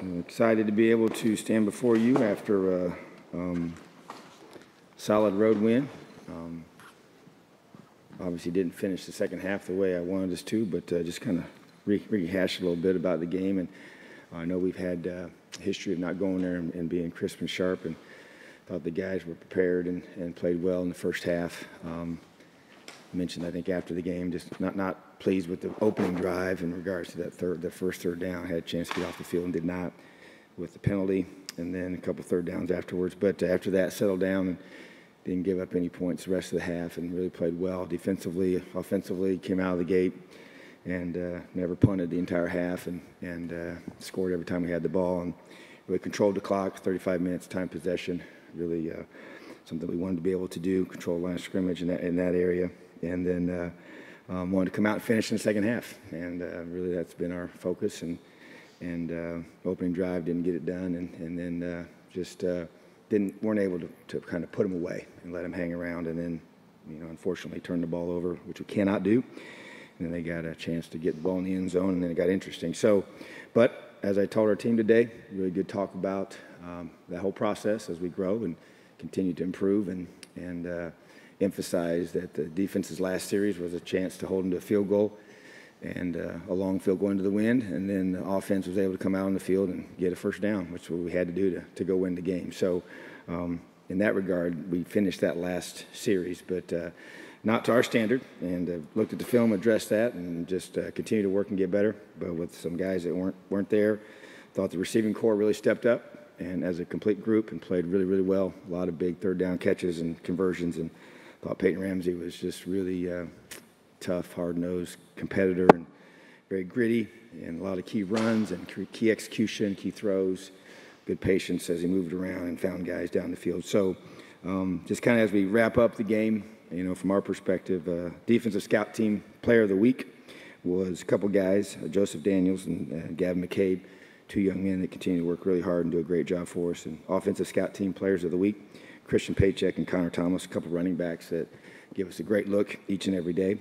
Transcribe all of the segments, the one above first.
I'm excited to be able to stand before you after a solid road win. Obviously didn't finish the second half the way I wanted us to, but just kind of rehash a little bit about the game. And I know we've had a history of not going there and being crisp and sharp, and thought the guys were prepared and played well in the first half. Mentioned, I think, after the game, just not pleased with the opening drive in regards to the first third down. Had a chance to get off the field and did not with the penalty, and then a couple third downs afterwards. But after that, settled down and didn't give up any points the rest of the half, and really played well defensively, offensively. Came out of the gate and never punted the entire half, and scored every time we had the ball, and really controlled the clock. 35 minutes time possession, really something we wanted to be able to do. Control line of scrimmage in that area. And then wanted to come out and finish in the second half, and really that's been our focus. And opening drive didn't get it done, and then just weren't able to kind of put them away and let them hang around, and then unfortunately turned the ball over, which we cannot do. And then they got a chance to get the ball in the end zone, and then it got interesting. So, but as I told our team today, really good talk about that whole process as we grow and continue to improve, and emphasize that the defense's last series was a chance to hold them to a field goal and a long field goal into the wind, and then the offense was able to come out on the field and get a first down, which is what we had to do to go win the game. So in that regard, we finished that last series, but not to our standard, and looked at the film, addressed that, and just continue to work and get better. But with some guys that weren't there, thought the receiving corps really stepped up and as a complete group and played really, really well. A lot of big third down catches and conversions, and thought Peyton Ramsey was just really tough, hard-nosed competitor, and very gritty, and a lot of key runs and key execution, key throws, good patience as he moved around and found guys down the field. So just kind of as we wrap up the game, from our perspective, defensive scout team player of the week was a couple guys, Joseph Daniels and Gavin McCabe, two young men that continue to work really hard and do a great job for us. And offensive scout team players of the week, Christian Paycheck and Connor Thomas, a couple running backs that give us a great look each and every day.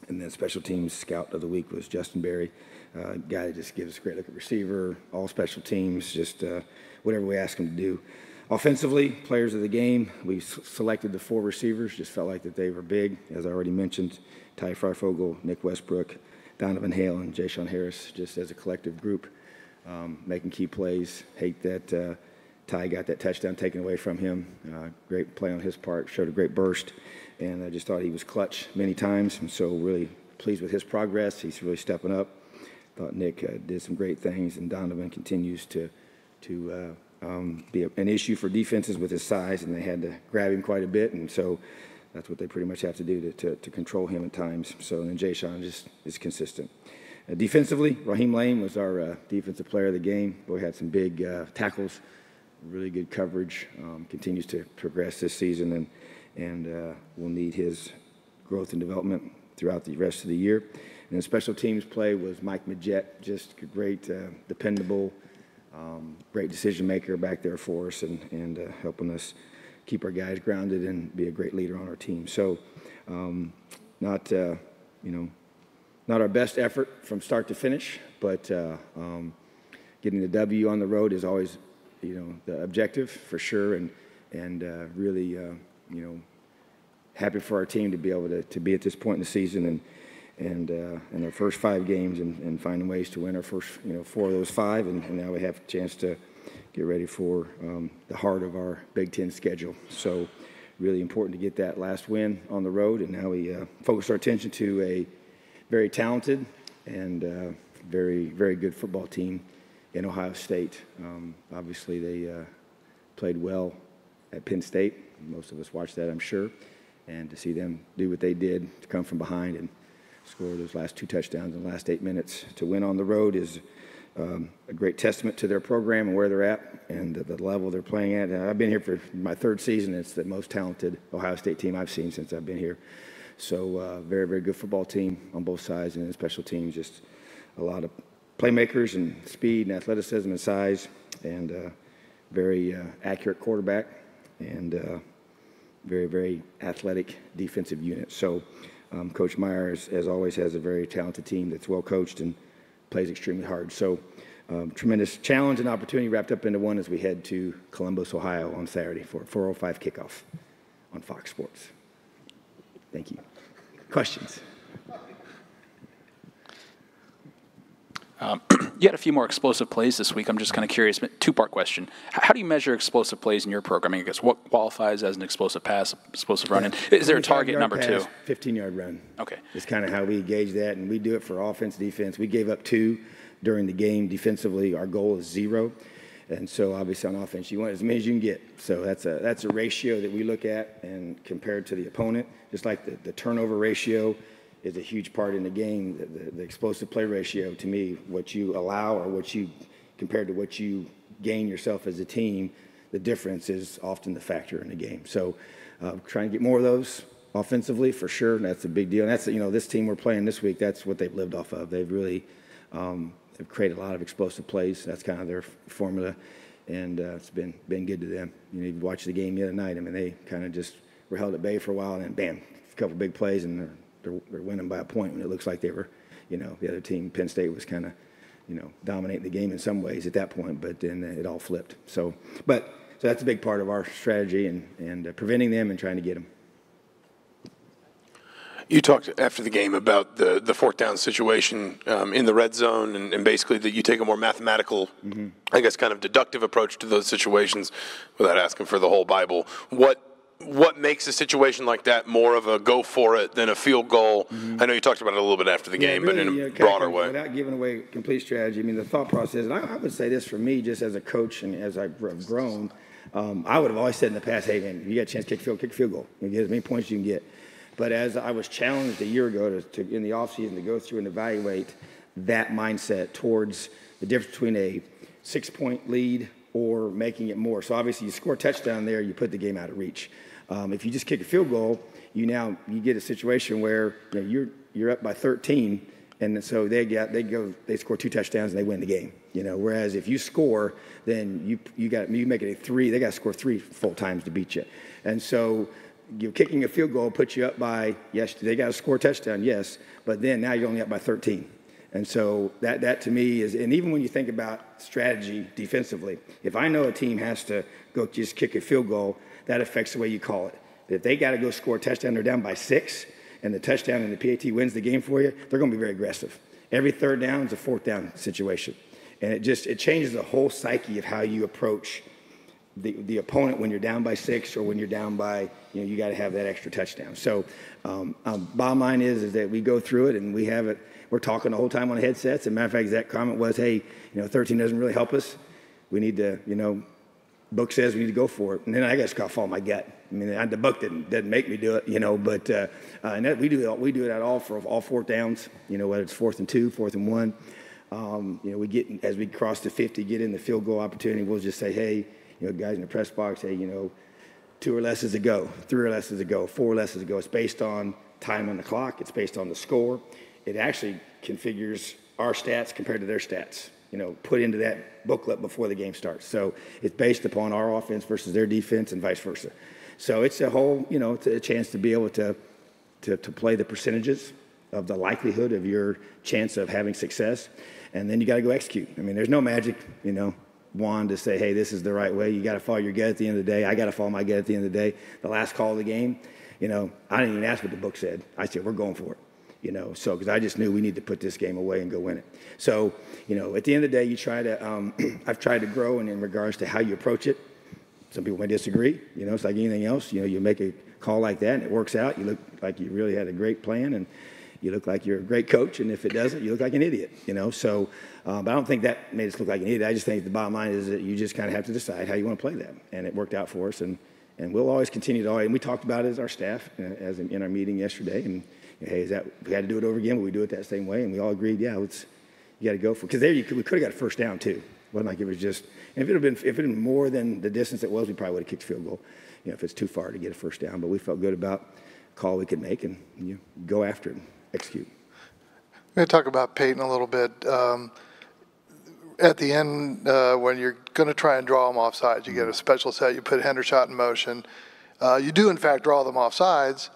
And then special teams scout of the week was Justin Berry, a guy that just gives us a great look at receiver, all special teams, just whatever we ask him to do. Offensively, players of the game, we selected the 4 receivers, just felt like that they were big. As I already mentioned, Ty Freifogel, Nick Westbrook, Donovan Hale, and Ja'Shawn Harris, just as a collective group, making key plays. Hate that Ty got that touchdown taken away from him. Great play on his part, showed a great burst, and I just thought he was clutch many times, and so really pleased with his progress. He's really stepping up. Thought Nick did some great things, and Donovan continues to be an issue for defenses with his size, and they had to grab him quite a bit, and so that's what they pretty much have to do to control him at times. So then Ja'Shawn just is consistent. Defensively, Raheem Lane was our defensive player of the game. Boy, had some big tackles, really good coverage, continues to progress this season, and will need his growth and development throughout the rest of the year. And then special teams play was Mike Majette, just a great, dependable, great decision maker back there for us, and helping us keep our guys grounded and be a great leader on our team. So not our best effort from start to finish, but getting the W on the road is always the objective for sure, and really happy for our team to be able to be at this point in the season and in our first 5 games and finding ways to win our first 4 of those 5, and now we have a chance to get ready for the heart of our Big Ten schedule. So really important to get that last win on the road, and now we focus our attention to a very talented and very, very good football team in Ohio State. Obviously, they played well at Penn State. Most of us watched that, I'm sure. And to see them do what they did, to come from behind and score those last 2 touchdowns in the last 8 minutes to win on the road is a great testament to their program and where they're at and the level they're playing at. And I've been here for my 3rd season. It's the most talented Ohio State team I've seen since I've been here. So very, very good football team on both sides, and then special teams, just a lot of playmakers and speed and athleticism and size, and very accurate quarterback, and very, very athletic defensive unit. So Coach Meyer, as always, has a very talented team that's well coached and plays extremely hard. So tremendous challenge and opportunity wrapped up into one as we head to Columbus, Ohio on Saturday for a 4:05 kickoff on Fox Sports. Thank you. Questions? You had a few more explosive plays this week. I'm just kind of curious, two-part question. How do you measure explosive plays in your programming? I guess what qualifies as an explosive pass, explosive run? And is there a target number two? 15-yard run. Okay. It's kind of how we gauge that, and we do it for offense, defense. We gave up 2 during the game defensively. Our goal is 0. And so obviously on offense, you want as many as you can get. So that's a ratio that we look at and compared to the opponent. Just like the turnover ratio is a huge part in the game. The explosive play ratio, to me, what you allow or what you compared to what you gain yourself as a team, the difference is often the factor in the game. So trying to get more of those offensively for sure. That's a big deal. And that's, this team we're playing this week, that's what they've lived off of. They've really have created a lot of explosive plays. That's kind of their formula, and it's been good to them. You watch the game the other night. I mean, they kind of just were held at bay for a while, and then bam, a couple big plays, and they're winning by a point when it looks like they were, the other team, Penn State, was kind of, dominating the game in some ways at that point, but then it all flipped. So that's a big part of our strategy and preventing them and trying to get them. You talked after the game about the fourth down situation in the red zone, and basically that you take a more mathematical, I guess, kind of deductive approach to those situations without asking for the whole Bible. What makes a situation like that more of a go for it than a field goal? I know you talked about it a little bit after the game, really, but in a broader way. Without giving away complete strategy, I mean, the thought process, and I would say this for me, just as a coach and as I've grown, I would have always said in the past, hey, man, you got a chance to kick field goal. You get as many points as you can get. But as I was challenged a year ago to in the offseason to go through and evaluate that mindset towards the difference between a 6-point lead or making it more. So obviously you score a touchdown there, you put the game out of reach. If you just kick a field goal, you get a situation where you're up by 13, and so they score 2 touchdowns and they win the game. Whereas if you score, then you make it a 3. They got to score 3 full times to beat you, and so. Kicking a field goal puts you up by, yes, they got to score a touchdown, yes, but then now you're only up by 13. And so that to me is, and even when you think about strategy defensively, if I know a team has to go just kick a field goal, that affects the way you call it. If they got to go score a touchdown, they're down by 6, and the touchdown and the PAT wins the game for you, they're going to be very aggressive. Every third down is a fourth down situation. And it changes the whole psyche of how you approach the opponent when you're down by 6 or when you're down by, you got to have that extra touchdown. So bottom line is that we go through it and we have it. We're talking the whole time on the headsets. As a matter of fact, that comment was, hey, 13 doesn't really help us. We need to, book says we need to go for it. And then I guess got to follow my gut. I mean, the book doesn't make me do it, but and that, we do it at all for all 4th downs, whether it's 4th and 2, 4th and 1. We get, as we cross the 50, get in the field goal opportunity, we'll just say, hey, guys in the press box, hey, 2 or less is a go, 3 or less is a go, 4 or less is a go. It's based on time on the clock. It's based on the score. It actually configures our stats compared to their stats, put into that booklet before the game starts. So it's based upon our offense versus their defense and vice versa. So it's a whole, it's a chance to be able to play the percentages of the likelihood of your chance of having success. And then you got to go execute. I mean, there's no magic, wand to say, hey, this is the right way. You got to follow your gut at the end of the day. I got to follow my gut at the end of the day. The last call of the game, I didn't even ask what the book said. I said, we're going for it, so because I just knew we need to put this game away and go win it. So, at the end of the day, you try to, I've tried to grow in regards to how you approach it. Some people may disagree, it's like anything else. You make a call like that and it works out. You look like you really had a great plan and you look like you're a great coach, and if it doesn't, you look like an idiot, So, but I don't think that made us look like an idiot. I just think the bottom line is that you just kind of have to decide how you want to play that, and it worked out for us, and we'll always continue to. And we talked about it as our staff, as in our meeting yesterday, and hey, we had to do it over again, but we do it that same way, and we all agreed, yeah, you got to go for it, because we could have got a first down too. It wasn't like it was just. And if it had been more than the distance it was, we probably would have kicked a field goal. If it's too far to get a first down, but we felt good about the call we could make, and you go after it. Execute. I'm going to talk about Peyton a little bit. At the end, when you're going to try and draw them off sides, you get a special set, you put Hendershot in motion. You do, in fact, draw them off sides,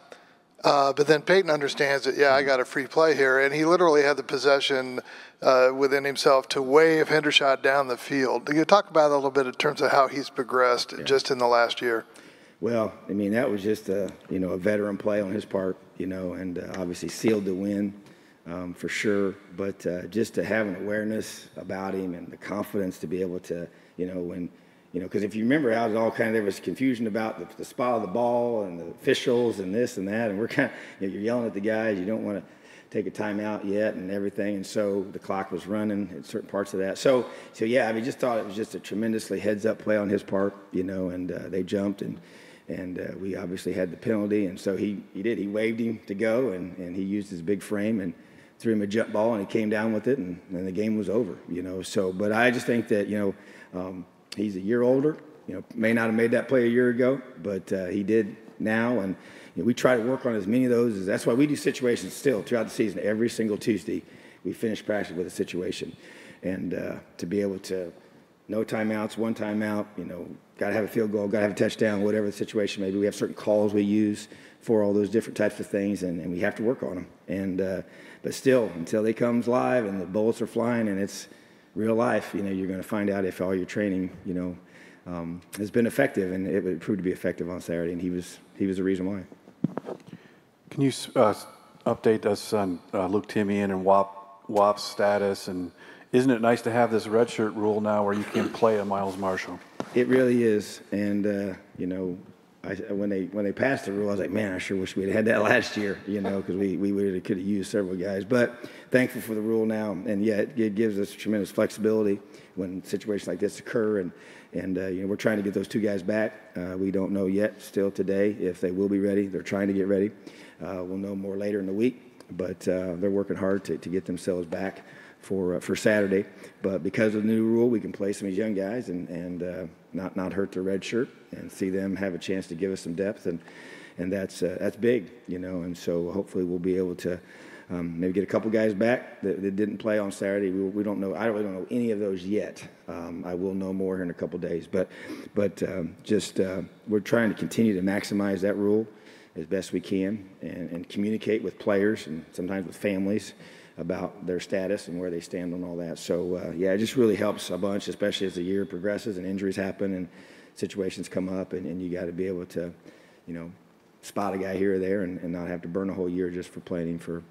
But then Peyton understands that, I got a free play here, and he literally had the possession within himself to wave Hendershot down the field. Can you talk about it a little bit in terms of how he's progressed just in the last year? Well, I mean, that was just a veteran play on his part, and obviously sealed the win for sure. But just to have an awareness about him and the confidence to be able to, because if you remember how it all there was confusion about the spot of the ball and the officials and this and that, and we're you're yelling at the guys, you don't want to take a timeout yet and everything, and so the clock was running in certain parts of that. So yeah, I mean, just thought it was just a tremendously heads-up play on his part, and they jumped and we obviously had the penalty, and so he did. He waved him to go, and he used his big frame and threw him a jump ball, and he came down with it, and the game was over, So, but I just think that, he's a year older, may not have made that play a year ago, but he did now, and we try to work on as many of those. That's why we do situations still throughout the season. Every single Tuesday, we finish practice with a situation, and to be able to no timeouts, one timeout, got to have a field goal, got to have a touchdown, whatever the situation may be. We have certain calls we use for all those different types of things, and we have to work on them. And but still, until they comes live and the bullets are flying and it's real life, you're going to find out if all your training, has been effective, and it would prove to be effective on Saturday, and he was the reason why. Can you update us on Luke Timian and Wap's status, and isn't it nice to have this redshirt rule now where you can play a Miles Marshall? It really is, and when they passed the rule, I was like, man, I sure wish we'd had that last year, because we really could have used several guys. But thankful for the rule now, and yeah, it gives us tremendous flexibility when situations like this occur, and we're trying to get those two guys back. We don't know yet, still today, if they will be ready. They're trying to get ready. We'll know more later in the week, but they're working hard to get themselves back for Saturday. But because of the new rule, we can play some of these young guys and not hurt their red shirt and see them have a chance to give us some depth, and that's big, and so hopefully we'll be able to maybe get a couple guys back that didn't play on Saturday. We don't know. I really don't know any of those yet. I will know more here in a couple days, but we're trying to continue to maximize that rule as best we can and communicate with players and sometimes with families about their status and where they stand on all that. So, it just really helps a bunch, especially as the year progresses and injuries happen and situations come up, and you got to be able to, spot a guy here or there and not have to burn a whole year just for playing him for,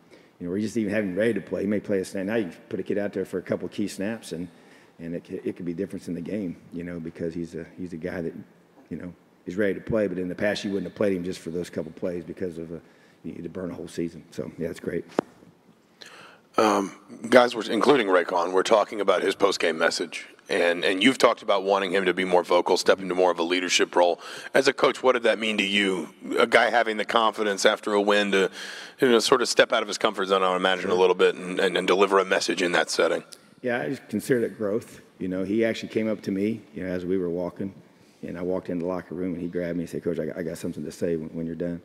or just even having him ready to play. He may play a snap. Now you put a kid out there for a couple of key snaps, and it could be difference in the game, because he's a guy that, is ready to play. But in the past, you wouldn't have played him just for those couple plays because of you need to burn a whole season. So, yeah, it's great. Guys, including Raycon, we're talking about his post-game message, and you've talked about wanting him to be more vocal, step into more of a leadership role. As a coach, what did that mean to you? A guy having the confidence after a win to sort of step out of his comfort zone, I would imagine, a little bit and deliver a message in that setting. Yeah, I just consider it growth. He actually came up to me, as we were walking, and I walked into the locker room, and he grabbed me and said, "Coach, I got something to say when you're done."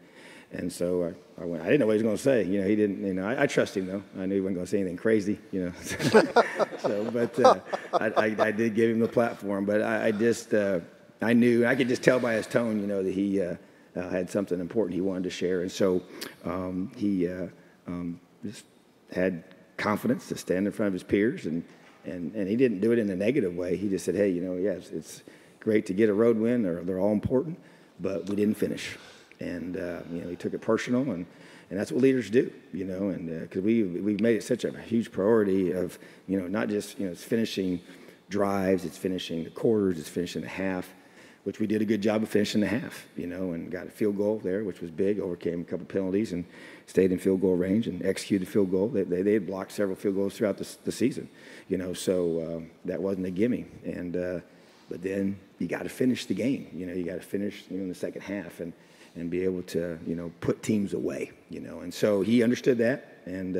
And so I went. I didn't know what he was going to say. He didn't. I trust him though. I knew he wasn't going to say anything crazy. So, but I did give him the platform. But I knew. I could just tell by his tone, that he had something important he wanted to share. And so he just had confidence to stand in front of his peers, and he didn't do it in a negative way. He just said, "Hey, it's great to get a road win. They're all important, but we didn't finish." And he took it personal, and that's what leaders do, and because we've made it such a huge priority of, not just, it's finishing drives, it's finishing the quarters, it's finishing the half, which we did a good job of finishing the half, and got a field goal there, which was big, overcame a couple penalties and stayed in field goal range and executed field goal. They had blocked several field goals throughout the season, so that wasn't a gimme. And but then you got to finish the game, you got to finish in the second half and be able to, put teams away, And so he understood that, and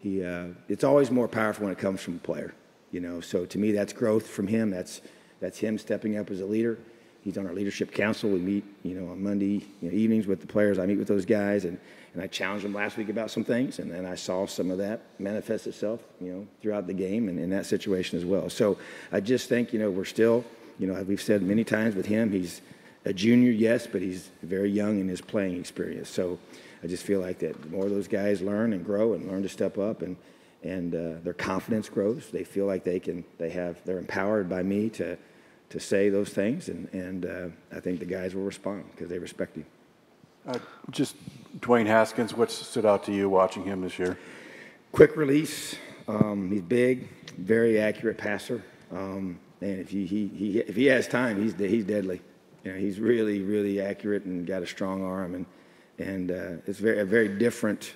it's always more powerful when it comes from a player, So to me, that's growth from him. That's him stepping up as a leader. He's on our leadership council. We meet, on Monday evenings with the players. I meet with those guys, and I challenged them last week about some things, and then I saw some of that manifest itself, throughout the game and in that situation as well. So I just think, we're still, as we've said many times with him, he's a junior, yes, but he's very young in his playing experience. So I just feel like that the more those guys learn and grow and learn to step up and their confidence grows, they feel like they're empowered by me to say those things, and I think the guys will respond because they respect you. Just Dwayne Haskins, what stood out to you watching him this year? Quick release. He's big, very accurate passer. And if he has time, he's deadly. He's really, really accurate and got a strong arm, and it's a very different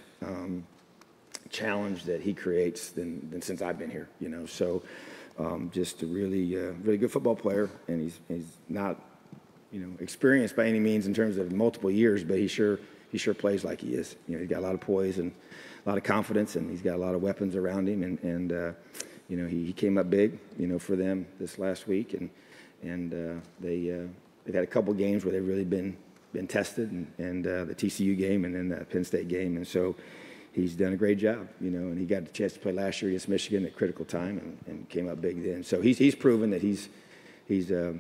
challenge that he creates than since I've been here. So just a really good football player, and he's not experienced by any means in terms of multiple years, but he sure plays like he is. He's got a lot of poise and a lot of confidence, and he's got a lot of weapons around him, and he came up big, for them this last week, and they've had a couple games where they've really been tested, and the TCU game and then the Penn State game, and so he's done a great job, and he got the chance to play last year against Michigan at a critical time and came up big then. So he's proven that he's a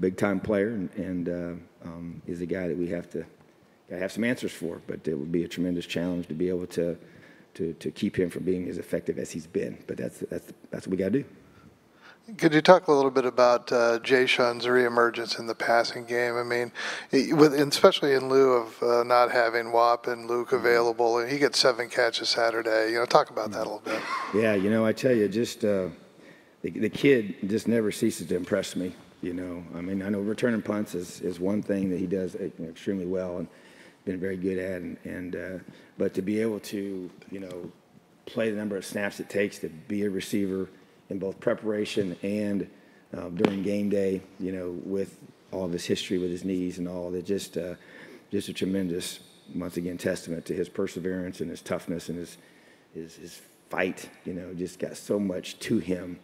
big time player, and is a guy that we have to have some answers for. But it would be a tremendous challenge to be able to keep him from being as effective as he's been. But that's what we got to do. Could you talk a little bit about Jay Shun's reemergence in the passing game? I mean, especially in lieu of not having Whop and Luke available, and he gets 7 catches Saturday. Talk about that a little bit. Yeah, I tell you, just the kid just never ceases to impress me. I mean, I know returning punts is one thing that he does extremely well and been very good at, but to be able to play the number of snaps it takes to be a receiver in both preparation and during game day, with all of his history with his knees and all that, just a tremendous, once again, testament to his perseverance and his toughness and his fight. Just got so much to him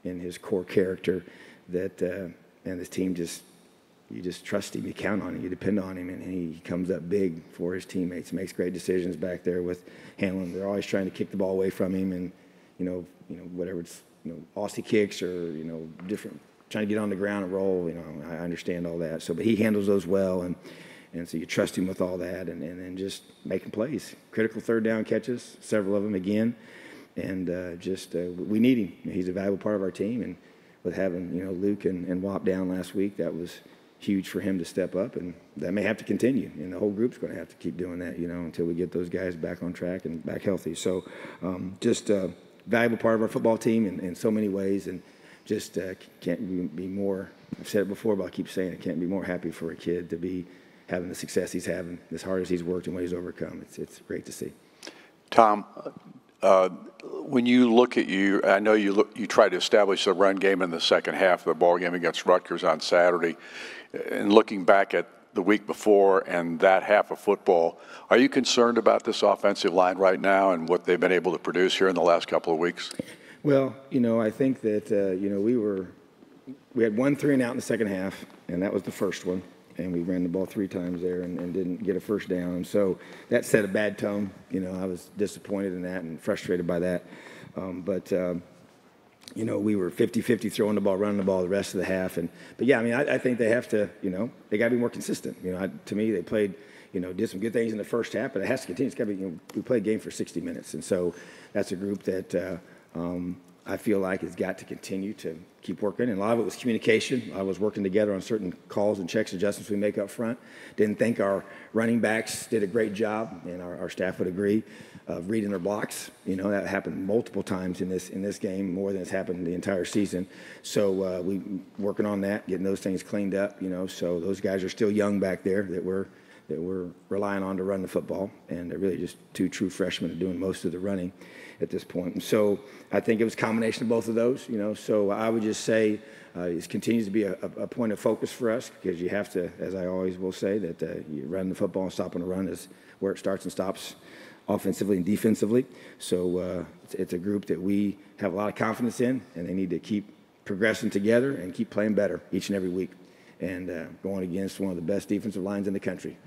in his core character that, and this team you just trust him, you count on him, you depend on him, and he comes up big for his teammates, makes great decisions back there with handling. They're always trying to kick the ball away from him, and whatever it's Aussie kicks or different, trying to get on the ground and roll. I understand all that. So, but he handles those well, and so you trust him with all that, and then just making plays, critical third down catches, several of them again, and we need him. He's a valuable part of our team, and with having Luke and Whop down last week, that was huge for him to step up, and that may have to continue, and the whole group's going to have to keep doing that, until we get those guys back on track and back healthy. So, just a valuable part of our football team in so many ways, and just can't be more. I've said it before, but I'll keep saying it. Can't be more happy for a kid to be having the success he's having, as hard as he's worked and what he's overcome. It's great to see. Tom, when you look at I know you try to establish the run game in the second half of the ball game against Rutgers on Saturday, and looking back at the week before and that half of football, are you concerned about this offensive line right now and what they've been able to produce here in the last couple of weeks? Well, I think that we had 1 3-and-out in the second half, and that was the first one. And we ran the ball 3 times there and didn't get a first down. And so that set a bad tone. I was disappointed in that and frustrated by that. But we were 50-50 throwing the ball, running the ball the rest of the half. But yeah, I mean, I think they have to, they got to be more consistent. To me, they played, did some good things in the first half, but it has to continue. It's got to be, we played a game for 60 minutes. And so that's a group that I feel like has got to continue to keep working. And a lot of it was communication. I was working together on certain calls and checks, adjustments we make up front. Didn't think our running backs did a great job, and our staff would agree, of reading their blocks. That happened multiple times in this game, more than it's happened the entire season. So we working on that, getting those things cleaned up. So those guys are still young back there that we're relying on to run the football, and they're really just 2 true freshmen doing most of the running at this point. And so I think it was a combination of both of those, So I would just say it continues to be a point of focus for us, because you have to, as I always will say, that you run the football and stopping the run is where it starts and stops, offensively and defensively. So it's a group that we have a lot of confidence in, and they need to keep progressing together and keep playing better each and every week, and going against one of the best defensive lines in the country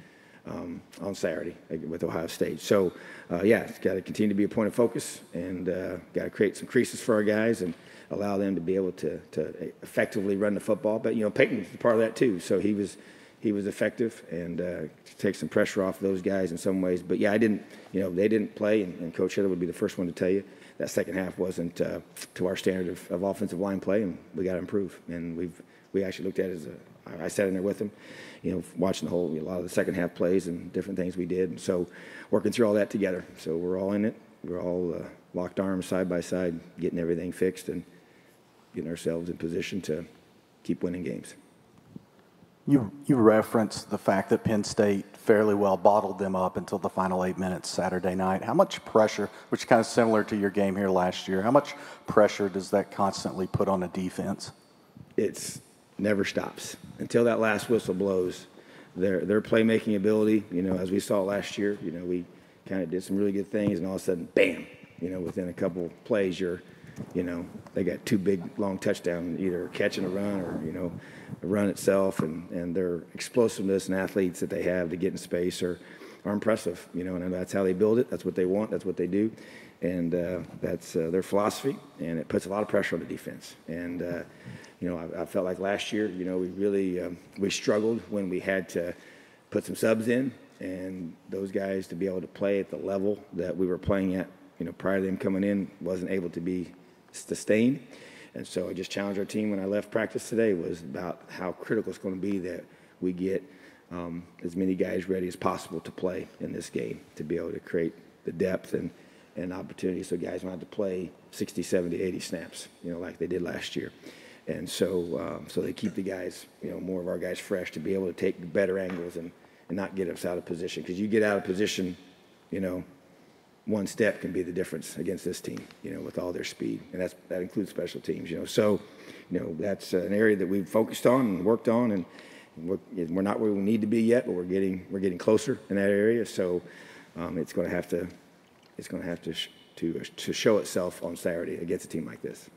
on Saturday with Ohio State. So, it's got to continue to be a point of focus, and got to create some creases for our guys and allow them to be able to effectively run the football. But, Peyton was part of that too. So he was he was effective and take some pressure off those guys in some ways. But yeah, they didn't play, and Coach Hitler would be the first one to tell you that second half wasn't to our standard of offensive line play, and we got to improve. And we actually looked at it as I sat in there with him, watching a lot of the second half plays and different things we did. And so working through all that together. So we're all in it. We're all locked arms side by side, getting everything fixed and getting ourselves in position to keep winning games. You referenced the fact that Penn State fairly well bottled them up until the final 8 minutes Saturday night. How much pressure, which is kind of similar to your game here last year, how much pressure does that constantly put on a defense? It's never stops until that last whistle blows. Their playmaking ability, as we saw last year, we kind of did some really good things, and all of a sudden, bam, within a couple plays, they got two big long touchdowns, either catching a run or the run itself, and their explosiveness and athletes that they have to get in space are impressive. And that's how they build it. That's what they want. That's what they do, and that's their philosophy. And it puts a lot of pressure on the defense. And I felt like last year, we really we struggled when we had to put some subs in, and those guys to be able to play at the level that we were playing at, prior to them coming in, wasn't able to be sustained. And so I just challenged our team when I left practice today was about how critical it's going to be that we get as many guys ready as possible to play in this game, to be able to create the depth and opportunity so guys don't have to play 60, 70, 80 snaps, like they did last year. And so they keep the guys, more of our guys fresh to be able to take better angles and not get us out of position. Because you get out of position, one step can be the difference against this team, with all their speed. And that includes special teams, So, that's an area that we've focused on and worked on. And we're not where we need to be yet, but we're getting closer in that area. So it's going to have to show itself on Saturday against a team like this.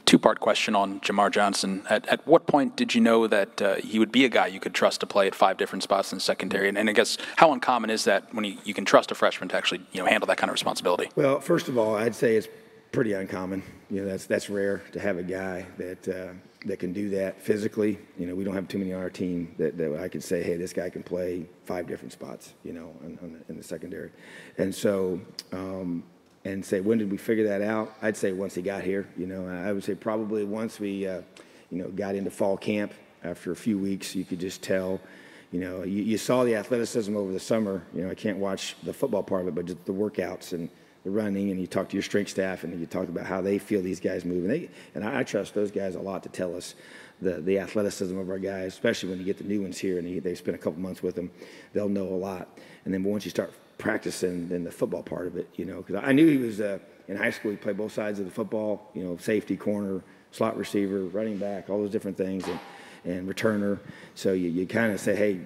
Two-part question on Jamar Johnson. At what point did you know that he would be a guy you could trust to play at 5 different spots in the secondary? And I guess how uncommon is that when you can trust a freshman to actually handle that kind of responsibility? Well, first of all, I'd say it's pretty uncommon. That's rare to have a guy that can do that physically. We don't have too many on our team that I could say, hey, this guy can play 5 different spots, in the secondary. And so. And say, when did we figure that out? I'd say once he got here. I would say probably once we, got into fall camp. After a few weeks, you could just tell. You saw the athleticism over the summer. I can't watch the football part of it, but just the workouts and the running. And you talk to your strength staff, and you talk about how they feel these guys move. And I trust those guys a lot to tell us the athleticism of our guys, especially when you get the new ones here and they spend a couple months with them. They'll know a lot. And then once you start practicing in the football part of it, because I knew he was in high school. He played both sides of the football, safety, corner, slot receiver, running back, all those different things, and returner. So you kind of say, hey,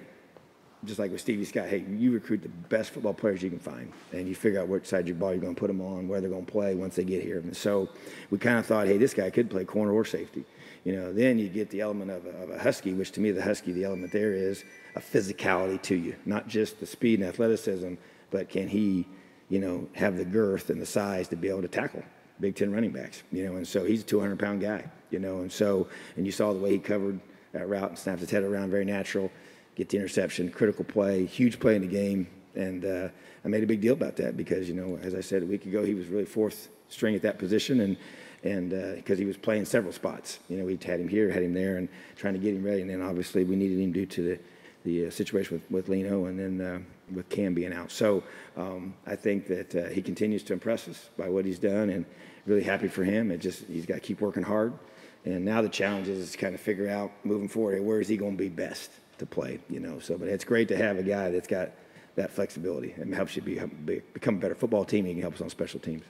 just like with Stevie Scott, hey, you recruit the best football players you can find, and you figure out which side of your ball you're going to put them on, where they're going to play once they get here. And so we kind of thought, hey, this guy could play corner or safety. Then you get the element of a Husky, which to me the Husky, the element there is a physicality to you, not just the speed and athleticism, but can he, have the girth and the size to be able to tackle Big Ten running backs, and so he's a 200-pound guy, and you saw the way he covered that route and snapped his head around, very natural, get the interception, critical play, huge play in the game, and I made a big deal about that because, as I said a week ago, he was really fourth string at that position, and because he was playing several spots, we had him here, had him there, and trying to get him ready, and then obviously we needed him due to the situation with Leno and then with Cam being out. So I think that he continues to impress us by what he's done, and really happy for him. He's got to keep working hard. And now the challenge is to kind of figure out moving forward, where is he going to be best to play, So, but it's great to have a guy that's got that flexibility and helps you become a better football team. He can help us on special teams.